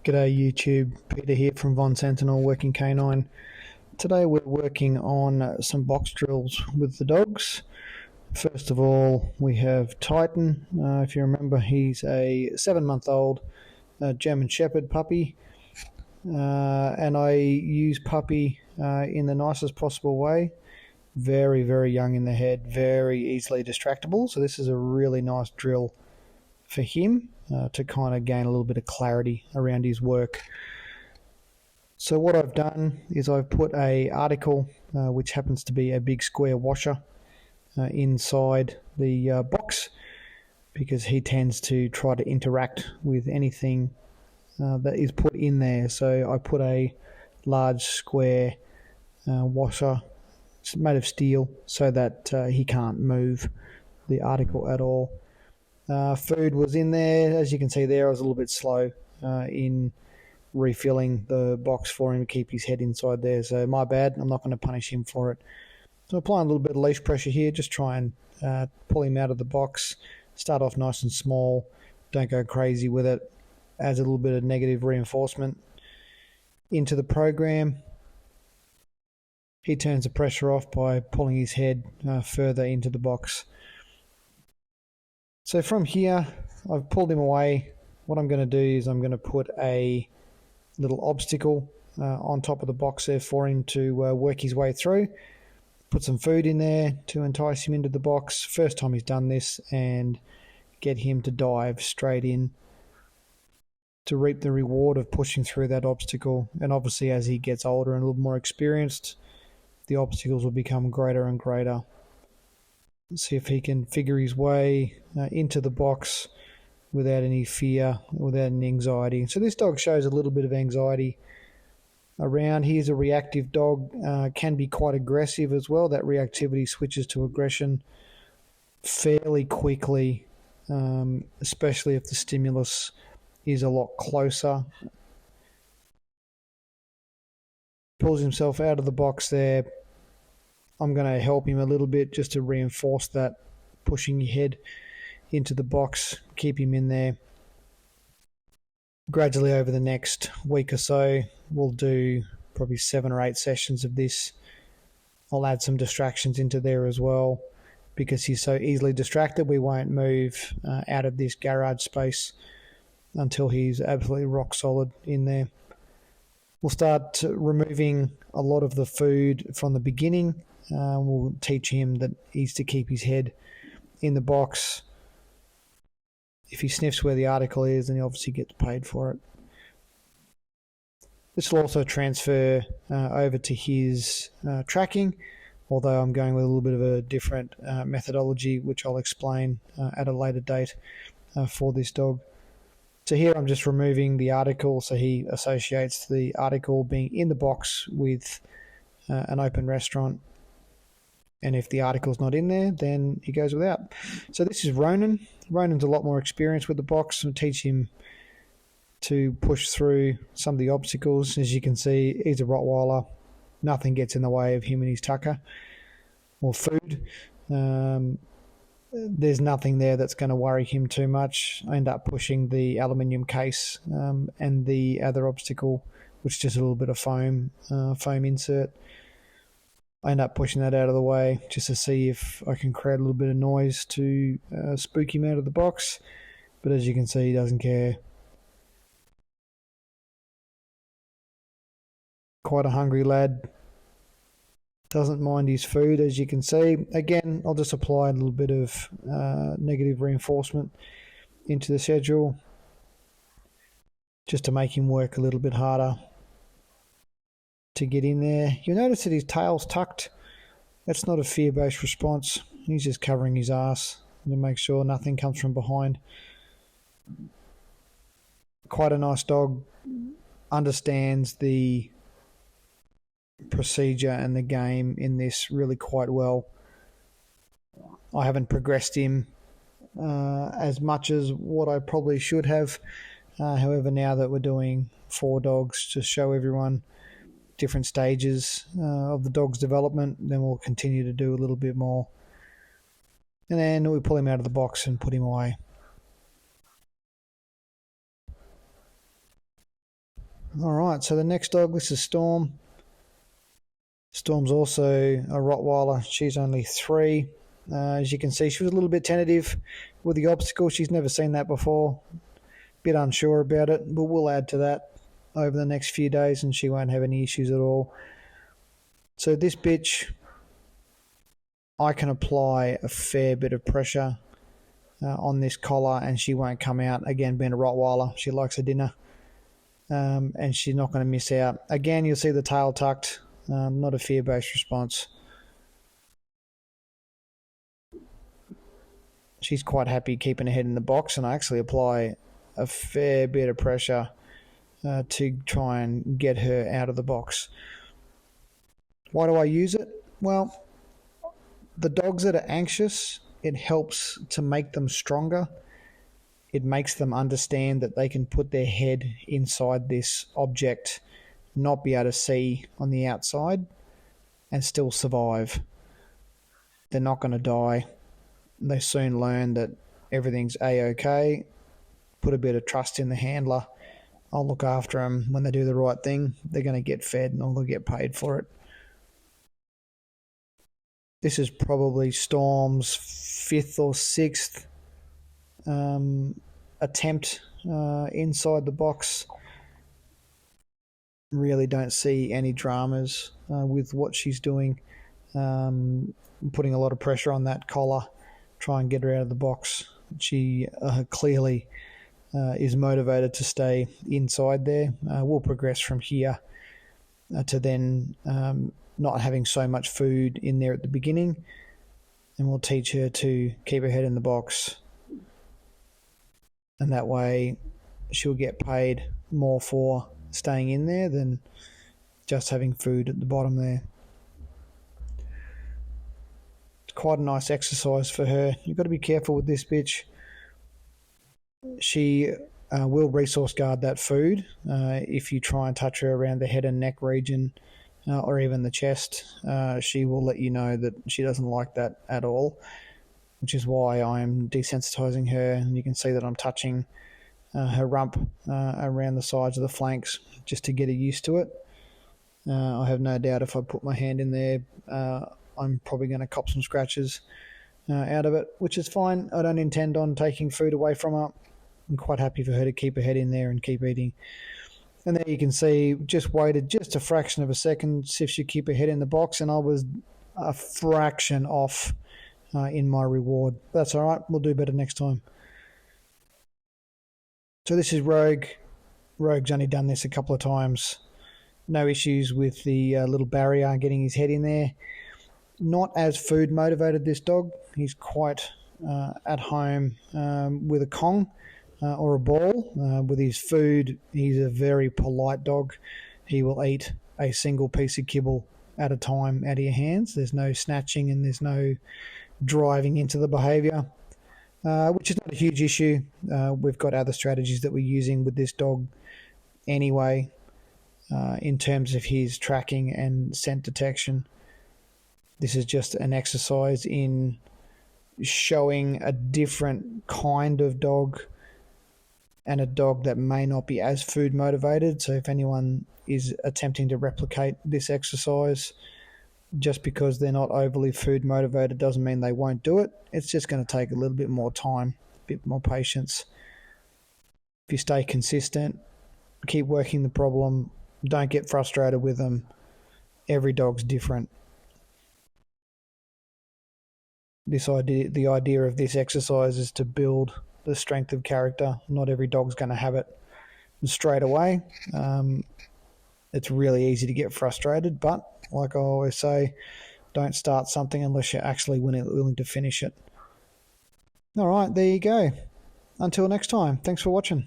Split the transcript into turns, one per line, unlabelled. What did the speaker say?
G'day YouTube, Peter here from Von Sentinel Working Canine. Today we're working on some box drills with the dogs. First of all, we have Titan. If you remember, he's a 7-month-old German Shepherd puppy. And I use Puppy in the nicest possible way. Very, very young in the head, very easily distractible. So this is a really nice drill for him to kind of gain a little bit of clarity around his work. So what I've done is I've put a article, which happens to be a big square washer, inside the box, because he tends to try to interact with anything that is put in there. So I put a large square washer. It's made of steel so that he can't move the article at all. Food was in there. As you can see there, I was a little bit slow in refilling the box for him to keep his head inside there. So my bad. I'm not going to punish him for it. So applying a little bit of leash pressure here. Just try and pull him out of the box. Start off nice and small. Don't go crazy with it. Adds a little bit of negative reinforcement into the program. He turns the pressure off by pulling his head further into the box. So from here, I've pulled him away. What I'm going to do is I'm going to put a little obstacle on top of the box there for him to work his way through. Put some food in there to entice him into the box. First time he's done this, and get him to dive straight in to reap the reward of pushing through that obstacle. And obviously as he gets older and a little more experienced, the obstacles will become greater and greater. See if he can figure his way into the box without any fear, without any anxiety. So this dog shows a little bit of anxiety around. He's a reactive dog, can be quite aggressive as well. That reactivity switches to aggression fairly quickly, especially if the stimulus is a lot closer. Pulls himself out of the box there. I'm going to help him a little bit just to reinforce that, pushing your head into the box, keep him in there. Gradually over the next week or so, we'll do probably 7 or 8 sessions of this. I'll add some distractions into there as well. Because he's so easily distracted, we won't move out of this garage space until he's absolutely rock solid in there. We'll start removing a lot of the food from the beginning. We'll teach him that he's to keep his head in the box. If he sniffs where the article is, then he obviously gets paid for it. This will also transfer over to his tracking, although I'm going with a little bit of a different methodology, which I'll explain at a later date for this dog. So here I'm just removing the article, so he associates the article being in the box with an open restaurant. And if the article's not in there, then he goes without. So this is Ronan. Ronan's a lot more experienced with the box, and teach him to push through some of the obstacles. As you can see, he's a Rottweiler. Nothing gets in the way of him and his tucker or food. There's nothing there that's going to worry him too much. I end up pushing the aluminium case and the other obstacle, which is just a little bit of foam insert. I end up pushing that out of the way just to see if I can create a little bit of noise to spook him out of the box. But as you can see, he doesn't care. Quite a hungry lad. Doesn't mind his food, as you can see. Again, I'll just apply a little bit of negative reinforcement into the schedule just to make him work a little bit harder to get in there. You'll notice that his tail's tucked. That's not a fear-based response. He's just covering his ass to make sure nothing comes from behind. Quite a nice dog. Understands the procedure and the game in this really quite well. I haven't progressed him as much as what I probably should have. However, now that we're doing 4 dogs to show everyone different stages of the dog's development, then we'll continue to do a little bit more. And then we pull him out of the box and put him away. All right, so the next dog, this is Storm. Storm's also a Rottweiler. She's only 3. As you can see, she was a little bit tentative with the obstacle. She's never seen that before. Bit unsure about it, but we'll add to that over the next few days and she won't have any issues at all. So this bitch, I can apply a fair bit of pressure on this collar and she won't come out. Again, being a Rottweiler, she likes her dinner. And she's not going to miss out. Again, you'll see the tail tucked, not a fear-based response. She's quite happy keeping her head in the box, and I actually apply a fair bit of pressure to try and get her out of the box. Why do I use it? Well, the dogs that are anxious, it helps to make them stronger. It makes them understand that they can put their head inside this object, not be able to see on the outside, and still survive. They're not going to die. They soon learn that everything's A-okay. Put a bit of trust in the handler. I'll look after them. When they do the right thing, they're going to get fed and they'll get paid for it. This is probably Storm's 5th or 6th attempt inside the box. Really don't see any dramas with what she's doing. Putting a lot of pressure on that collar, try and get her out of the box. She clearly is motivated to stay inside there. We'll progress from here to then not having so much food in there at the beginning, and we'll teach her to keep her head in the box, and that way she'll get paid more for staying in there than just having food at the bottom there. It's quite a nice exercise for her. You've got to be careful with this bitch. She will resource guard that food if you try and touch her around the head and neck region or even the chest. She will let you know that she doesn't like that at all, which is why I'm desensitizing her. And you can see that I'm touching her rump around the sides of the flanks just to get her used to it. I have no doubt if I put my hand in there, I'm probably going to cop some scratches out of it, which is fine. I don't intend on taking food away from her. I'm quite happy for her to keep her head in there and keep eating. And there you can see, just waited just a fraction of a second, see if she'd keep her head in the box, and I was a fraction off in my reward. That's all right. We'll do better next time. So this is Rogue. Rogue's only done this a couple of times. No issues with the little barrier getting his head in there. Not as food motivated, this dog. He's quite at home with a Kong or a ball. With his food, he's a very polite dog. He will eat a single piece of kibble at a time out of your hands. There's no snatching and there's no driving into the behaviour, which is not a huge issue. We've got other strategies that we're using with this dog anyway in terms of his tracking and scent detection. This is just an exercise in showing a different kind of dog and a dog that may not be as food motivated. So if anyone is attempting to replicate this exercise, just because they're not overly food motivated doesn't mean they won't do it. It's just going to take a little bit more time, a bit more patience. If you stay consistent, keep working the problem, don't get frustrated with them. Every dog's different. The idea of this exercise is to build the strength of character. Not every dog's going to have it straight away. It's really easy to get frustrated, but like I always say, don't start something unless you're actually willing to finish it. All right, there you go. Until next time, thanks for watching.